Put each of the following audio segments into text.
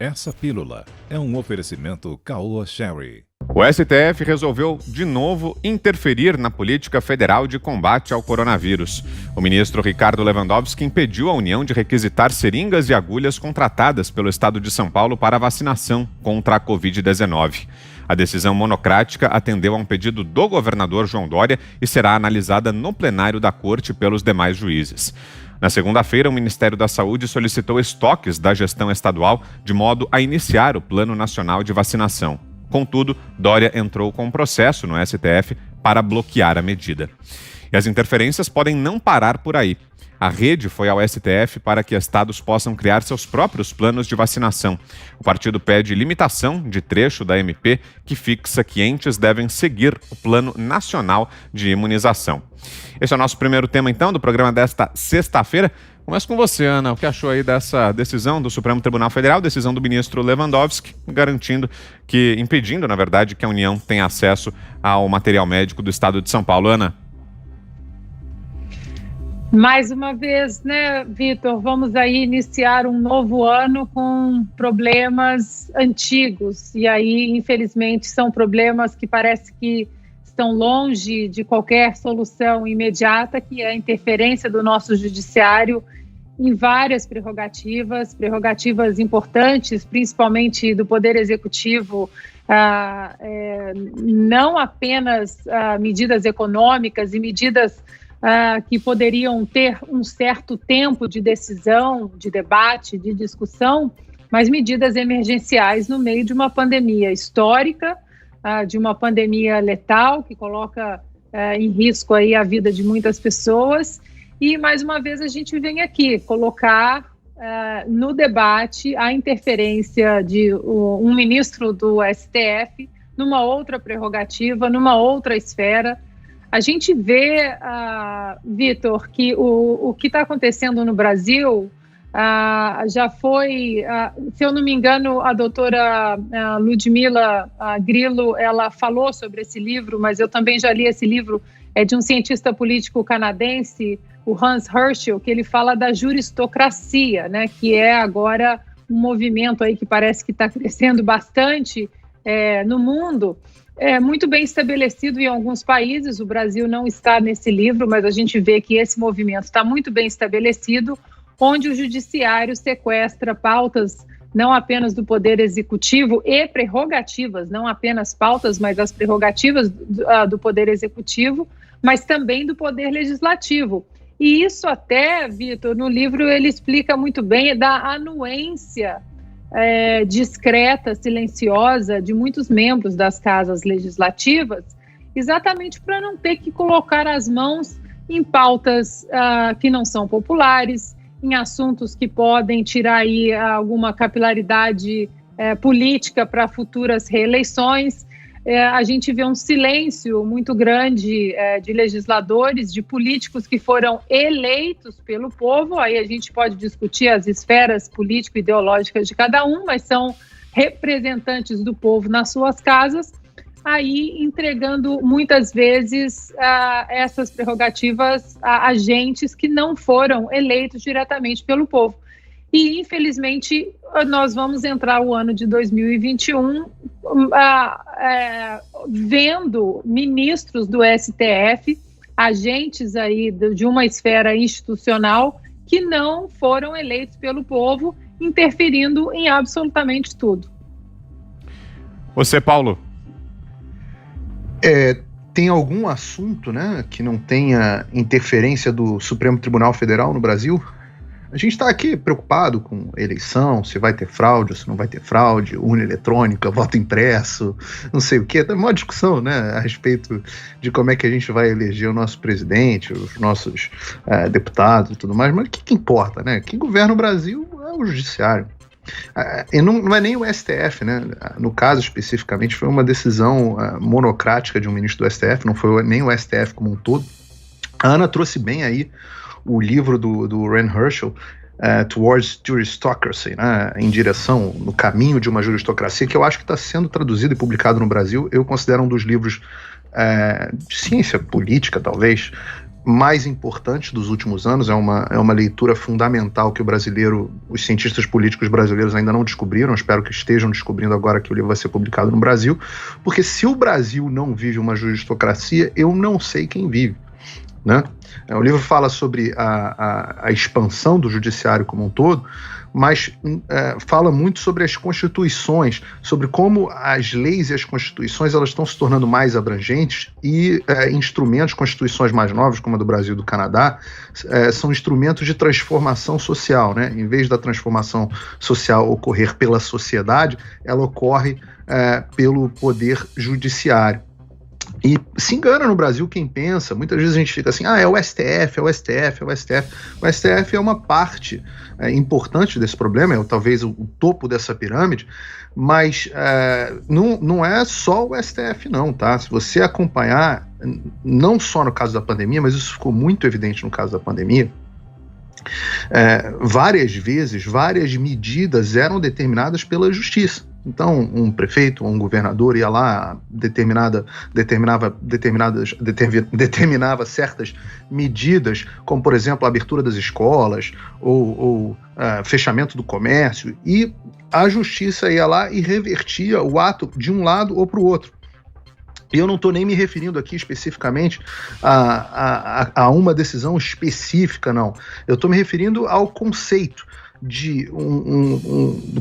Essa pílula é um oferecimento Caoa Sherry. O STF resolveu, de novo, interferir na política federal de combate ao coronavírus. O ministro Ricardo Lewandowski impediu a União de requisitar seringas e agulhas contratadas pelo Estado de São Paulo para a vacinação contra a Covid-19. A decisão monocrática atendeu a um pedido do governador João Dória e será analisada no plenário da Corte pelos demais juízes. Na segunda-feira, o Ministério da Saúde solicitou estoques da gestão estadual de modo a iniciar o Plano Nacional de Vacinação. Contudo, Dória entrou com um processo no STF para bloquear a medida. E as interferências podem não parar por aí. A rede foi ao STF para que estados possam criar seus próprios planos de vacinação. O partido pede limitação de trecho da MP que fixa que entes devem seguir o Plano Nacional de Imunização. Esse é o nosso primeiro tema, então, do programa desta sexta-feira. Começo com você, Ana. O que achou aí dessa decisão do Supremo Tribunal Federal, decisão do ministro Lewandowski, impedindo, na verdade, que a União tenha acesso ao material médico do Estado de São Paulo? Ana? Mais uma vez, né, Vitor, vamos aí iniciar um novo ano com problemas antigos. E aí, infelizmente, são problemas que parece que estão longe de qualquer solução imediata, que é a interferência do nosso judiciário em várias prerrogativas importantes, principalmente do Poder Executivo, não apenas medidas econômicas e medidas que poderiam ter um certo tempo de decisão, de debate, de discussão, mas medidas emergenciais no meio de uma pandemia histórica, de uma pandemia letal que coloca em risco aí a vida de muitas pessoas. E, mais uma vez, a gente vem aqui colocar no debate a interferência de um ministro do STF numa outra prerrogativa, numa outra esfera. A gente vê, Vitor, que o que está acontecendo no Brasil já foi, se eu não me engano, a doutora Ludmila Grillo, ela falou sobre esse livro, mas eu também já li esse livro, é de um cientista político canadense, o Hans Herschel, que ele fala da juristocracia, né, que é agora um movimento aí que parece que está crescendo bastante no mundo. É muito bem estabelecido em alguns países, o Brasil não está nesse livro, mas a gente vê que esse movimento está muito bem estabelecido, onde o judiciário sequestra pautas não apenas do Poder Executivo e prerrogativas, não apenas pautas, mas as prerrogativas do Poder Executivo, mas também do Poder Legislativo. E isso até, Vitor, no livro ele explica muito bem da anuência discreta, silenciosa de muitos membros das casas legislativas, exatamente para não ter que colocar as mãos em pautas que não são populares, em assuntos que podem tirar aí alguma capilaridade política para futuras reeleições. A gente vê um silêncio muito grande de legisladores, de políticos que foram eleitos pelo povo. Aí a gente pode discutir as esferas político-ideológicas de cada um, mas são representantes do povo nas suas casas, aí entregando muitas vezes essas prerrogativas a agentes que não foram eleitos diretamente pelo povo. E, infelizmente, nós vamos entrar o ano de 2021 vendo ministros do STF, agentes aí de uma esfera institucional que não foram eleitos pelo povo, interferindo em absolutamente tudo. Você, Paulo? Tem algum assunto, né, que não tenha interferência do Supremo Tribunal Federal no Brasil? A gente está aqui preocupado com eleição, se vai ter fraude ou se não vai ter fraude, urna eletrônica, voto impresso, não sei o quê. Tem uma discussão, né, a respeito de como é que a gente vai eleger o nosso presidente, os nossos deputados e tudo mais, mas o que importa, né? Quem governa o Brasil é o judiciário. E não é nem o STF, né? No caso especificamente foi uma decisão monocrática de um ministro do STF, não foi nem o STF como um todo. A Ana trouxe bem aí o livro do Ren Herschel, Towards Juristocracy, né? Em direção, no caminho de uma juristocracia, que eu acho que está sendo traduzido e publicado no Brasil. Eu considero um dos livros de ciência política, talvez, mais importantes dos últimos anos, é uma leitura fundamental que os cientistas políticos brasileiros ainda não descobriram, espero que estejam descobrindo agora que o livro vai ser publicado no Brasil, porque se o Brasil não vive uma justocracia, eu não sei quem vive, né? O livro fala sobre a expansão do judiciário como um todo, mas fala muito sobre as constituições, sobre como as leis e as constituições elas estão se tornando mais abrangentes e instrumentos, constituições mais novas, como a do Brasil e do Canadá, são instrumentos de transformação social, né? Em vez da transformação social ocorrer pela sociedade, ela ocorre pelo poder judiciário. E se engana no Brasil quem pensa, muitas vezes a gente fica assim, é o STF, é o STF, é o STF. O STF é uma parte importante desse problema, é talvez o topo dessa pirâmide, mas não é só o STF não, tá? Se você acompanhar, não só no caso da pandemia, mas isso ficou muito evidente no caso da pandemia, várias vezes, várias medidas eram determinadas pela justiça. Então, um prefeito ou um governador ia lá, determinava certas medidas, como, por exemplo, a abertura das escolas ou fechamento do comércio, e a justiça ia lá e revertia o ato de um lado ou para o outro. E eu não estou nem me referindo aqui especificamente a uma decisão específica, não. Eu estou me referindo ao conceito de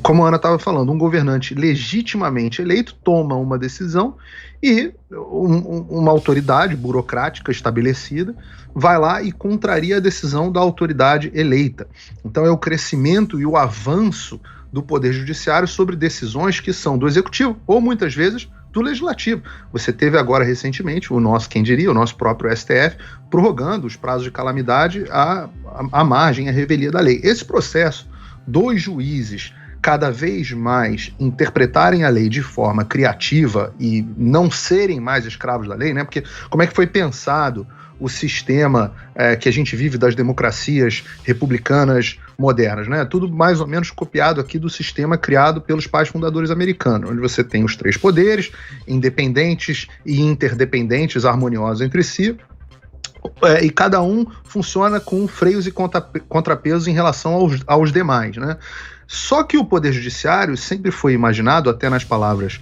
como a Ana estava falando, um governante legitimamente eleito toma uma decisão e uma autoridade burocrática estabelecida vai lá e contraria a decisão da autoridade eleita. Então é o crescimento e o avanço do Poder Judiciário sobre decisões que são do Executivo ou muitas vezes do Legislativo. Você teve agora recentemente o nosso próprio STF, prorrogando os prazos de calamidade à margem, à revelia da lei. Esse processo dos juízes cada vez mais interpretarem a lei de forma criativa e não serem mais escravos da lei, né? Porque como é que foi pensado o sistema que a gente vive das democracias republicanas modernas, né? Tudo mais ou menos copiado aqui do sistema criado pelos pais fundadores americanos, onde você tem os 3 poderes, independentes e interdependentes, harmoniosos entre si, e cada um funciona com freios e contrapesos em relação aos demais, né? Só que o Poder Judiciário sempre foi imaginado, até nas palavras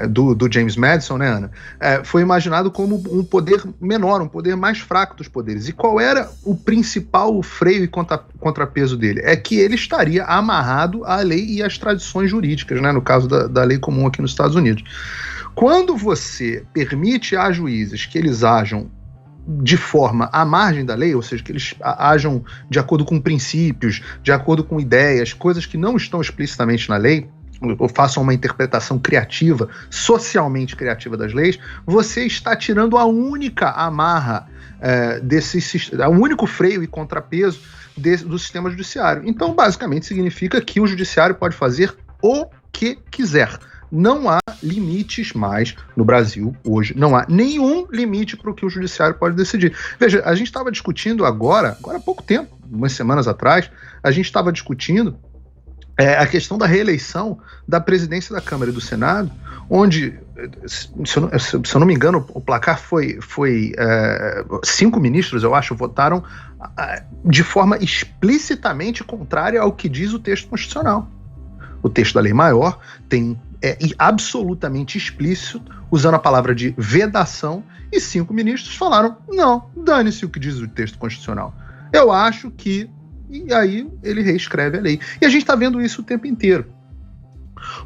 do James Madison, né, Ana? Foi imaginado como um poder menor, um poder mais fraco dos poderes. E qual era o principal freio e contrapeso dele? É que ele estaria amarrado à lei e às tradições jurídicas, né, no caso da lei comum aqui nos Estados Unidos. Quando você permite a juízes que eles ajam de forma à margem da lei, ou seja, que eles ajam de acordo com princípios, de acordo com ideias, coisas que não estão explicitamente na lei, ou façam uma interpretação criativa, socialmente criativa das leis, você está tirando a única amarra, o único freio e contrapeso do sistema judiciário. Então, basicamente, significa que o judiciário pode fazer o que quiser. Não há limites mais no Brasil hoje, não há nenhum limite para o que o judiciário pode decidir. Veja, a gente estava discutindo agora há pouco tempo, umas semanas atrás, a gente estava discutindo a questão da reeleição da presidência da Câmara e do Senado, onde, se eu não me engano, o placar foi 5 ministros, eu acho, votaram de forma explicitamente contrária ao que diz o texto constitucional. O texto da lei maior tem absolutamente explícito, usando a palavra de vedação, e 5 ministros falaram, não, dane-se o que diz o texto constitucional. Eu acho que... E aí ele reescreve a lei. E a gente está vendo isso o tempo inteiro.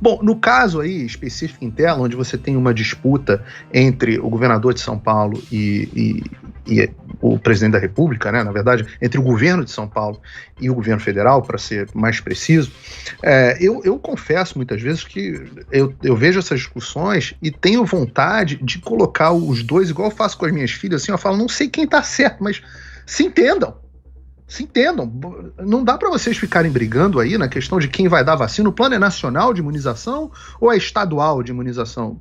Bom, no caso aí específico em tela, onde você tem uma disputa entre o governador de São Paulo e o presidente da República, né, na verdade, entre o governo de São Paulo e o governo federal, para ser mais preciso, eu confesso muitas vezes que eu vejo essas discussões e tenho vontade de colocar os dois, igual eu faço com as minhas filhas, assim, eu falo, não sei quem está certo, mas se entendam. Se entendam, não dá para vocês ficarem brigando aí na questão de quem vai dar vacina. O plano é nacional de imunização ou é estadual de imunização?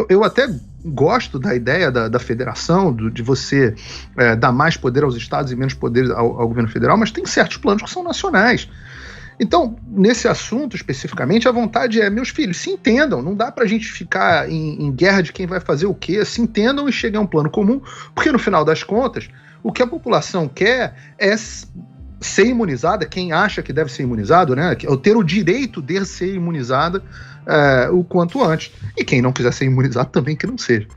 Eu até gosto da ideia da federação, de você dar mais poder aos estados e menos poder ao governo federal, mas tem certos planos que são nacionais. Então, nesse assunto especificamente, a vontade é, meus filhos, se entendam, não dá pra gente ficar em guerra de quem vai fazer o quê, se entendam e cheguem a um plano comum, porque no final das contas, O que a população quer é ser imunizada, quem acha que deve ser imunizado, né? Ter o direito de ser imunizada o quanto antes. E quem não quiser ser imunizado também que não seja.